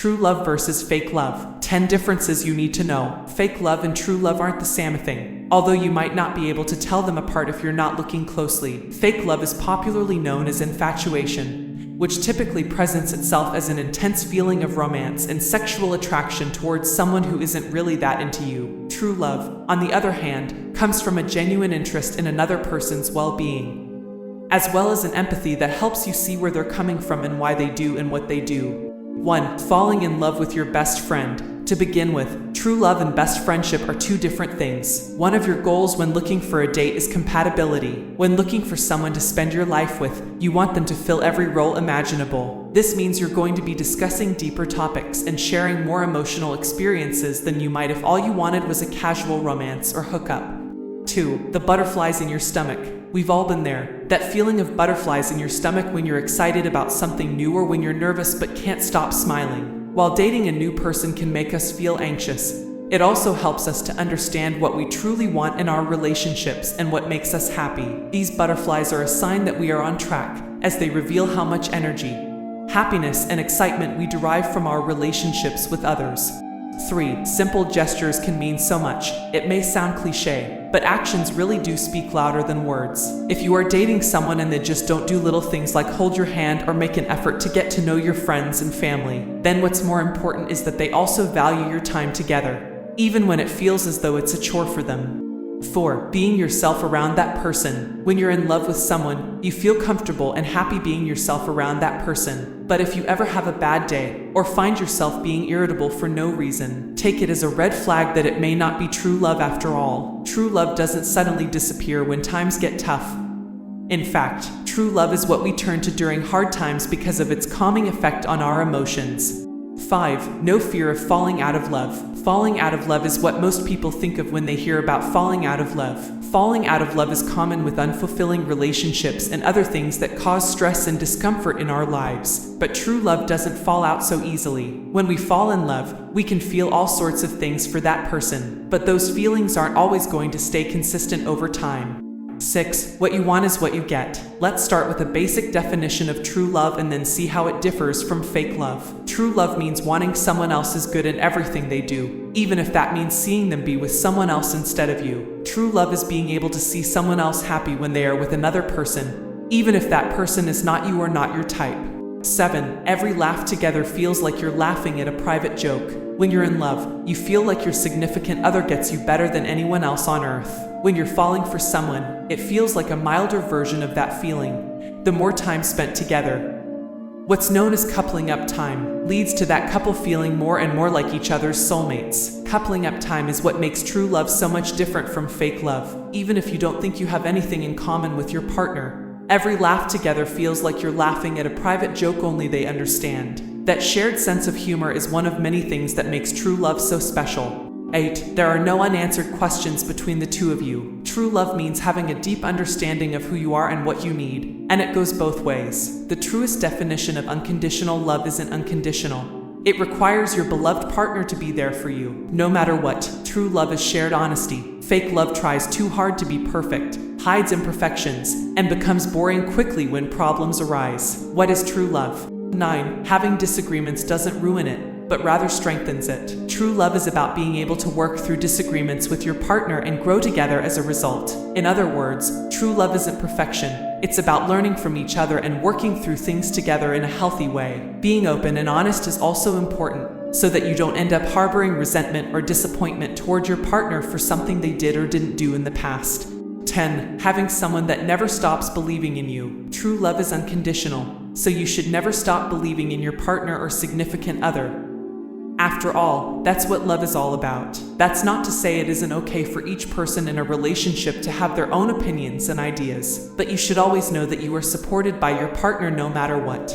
True love versus fake love. 10 differences you need to know. Fake love and true love aren't the same thing. Although you might not be able to tell them apart if you're not looking closely. Fake love is popularly known as infatuation, which typically presents itself as an intense feeling of romance and sexual attraction towards someone who isn't really that into you. True love, on the other hand, comes from a genuine interest in another person's well-being, as well as an empathy that helps you see where they're coming from and why they do and what they do. 1. Falling in love with your best friend. To begin with, true love and best friendship are two different things. One of your goals when looking for a date is compatibility. When looking for someone to spend your life with, you want them to fill every role imaginable. This means you're going to be discussing deeper topics and sharing more emotional experiences than you might if all you wanted was a casual romance or hookup. 2. The butterflies in your stomach. We've all been there. That feeling of butterflies in your stomach when you're excited about something new or when you're nervous but can't stop smiling. While dating a new person can make us feel anxious, it also helps us to understand what we truly want in our relationships and what makes us happy. These butterflies are a sign that we are on track, as they reveal how much energy, happiness, and excitement we derive from our relationships with others. 3. Simple gestures can mean so much. It may sound cliche, but actions really do speak louder than words. If you are dating someone and they just don't do little things like hold your hand or make an effort to get to know your friends and family, then what's more important is that they also value your time together, even when it feels as though it's a chore for them. 4. Being yourself around that person. When you're in love with someone, you feel comfortable and happy being yourself around that person. But if you ever have a bad day, or find yourself being irritable for no reason, take it as a red flag that it may not be true love after all. True love doesn't suddenly disappear when times get tough. In fact, true love is what we turn to during hard times because of its calming effect on our emotions. 5. No fear of falling out of love. Falling out of love is what most people think of when they hear about falling out of love. Falling out of love is common with unfulfilling relationships and other things that cause stress and discomfort in our lives. But true love doesn't fall out so easily. When we fall in love, we can feel all sorts of things for that person, but those feelings aren't always going to stay consistent over time. 6. What you want is what you get. Let's start with a basic definition of true love and then see how it differs from fake love. True love means wanting someone else's good in everything they do, even if that means seeing them be with someone else instead of you. True love is being able to see someone else happy when they are with another person, even if that person is not you or not your type. 7. Every laugh together feels like you're laughing at a private joke. When you're in love, you feel like your significant other gets you better than anyone else on earth. When you're falling for someone, it feels like a milder version of that feeling, the more time spent together. What's known as coupling up time leads to that couple feeling more and more like each other's soulmates. Coupling up time is what makes true love so much different from fake love. Even if you don't think you have anything in common with your partner, every laugh together feels like you're laughing at a private joke only they understand. That shared sense of humor is one of many things that makes true love so special. 8. There are no unanswered questions between the two of you. True love means having a deep understanding of who you are and what you need, and it goes both ways. The truest definition of unconditional love isn't unconditional. It requires your beloved partner to be there for you, no matter what. True love is shared honesty. Fake love tries too hard to be perfect, hides imperfections, and becomes boring quickly when problems arise. What is true love? 9. Having disagreements doesn't ruin it, but rather strengthens it. True love is about being able to work through disagreements with your partner and grow together as a result. In other words, true love isn't perfection. It's about learning from each other and working through things together in a healthy way. Being open and honest is also important, so that you don't end up harboring resentment or disappointment toward your partner for something they did or didn't do in the past. 10. Having someone that never stops believing in you. True love is unconditional, so you should never stop believing in your partner or significant other. After all, that's what love is all about. That's not to say it isn't okay for each person in a relationship to have their own opinions and ideas, but you should always know that you are supported by your partner no matter what.